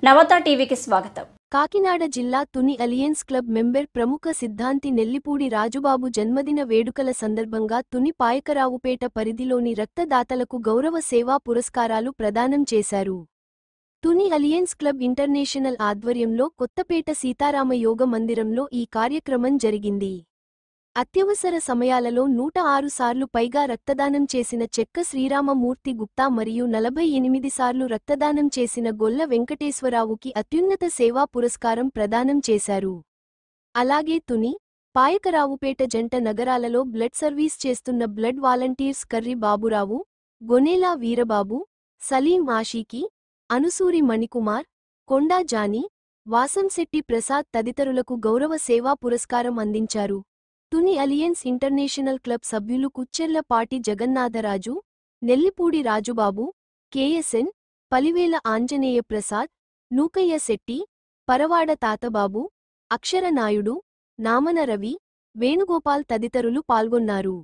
నవత టీవీకి స్వాగతం. కాకినాడ జిల్లా తుని అలియన్స్ క్లబ్ మెంబర్ ప్రముఖ సిద్ధాంతి నెల్లిపూడి రాజుబాబు జన్మదిన వేడుకల సందర్భంగా తుని పాయకరావుపేట పరిధిలోని రక్తదాతలకు గౌరవ సేవా పురస్కారాలు ప్రదానం చేశారు. తుని అలియన్స్ క్లబ్ ఇంటర్నేషనల్ ఆధ్వర్యంలో కొత్తపేట సీతారామ యోగ మందిరంలో ఈ కార్యక్రమం జరిగింది. అత్యవసర సమయాలలో 106 సార్లు పైగా రక్తదానం చేసిన చెక్క శ్రీరామమూర్తి గుప్తా మరియు 48 సార్లు రక్తదానం చేసిన గొల్ల వెంకటేశ్వరరావుకి అత్యున్నత సేవా పురస్కారం ప్రదానం చేశారు. అలాగే తుని, పాయకరావుపేట జంట నగరాలలో బ్లడ్ సర్వీస్ చేస్తున్న బ్లడ్ వాలంటీర్స్ కర్రి బాబురావు, గొనేలా వీరబాబు, సలీం ఆషీకి, అనుసూరి మణికుమార్, కొండా జానీ, వాసంశెట్టి ప్రసాద్ తదితరులకు గౌరవ సేవా పురస్కారం అందించారు. తుని అలియన్స్ ఇంటర్నేషనల్ క్లబ్ సభ్యులు కుచ్చెర్లపాటి జగన్నాథరాజు, నెల్లిపూడి రాజుబాబు, కేఎస్ఎన్, పలివేల ఆంజనేయ ప్రసాద్, నూకయ్య శెట్టి, పరవాడ తాతబాబు, అక్షర నాయుడు, నామన రవి, వేణుగోపాల్ తదితరులు పాల్గొన్నారు.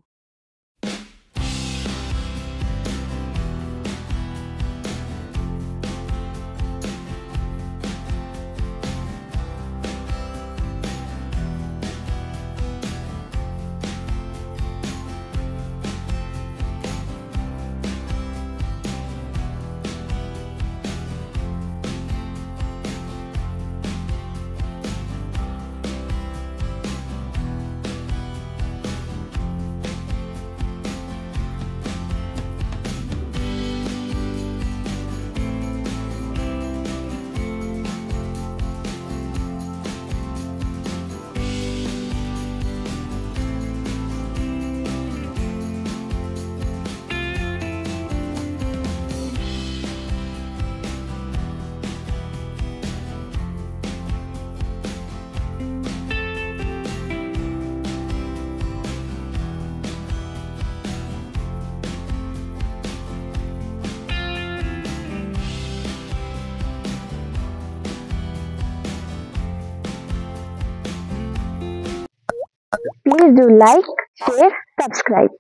Please do like, share, subscribe.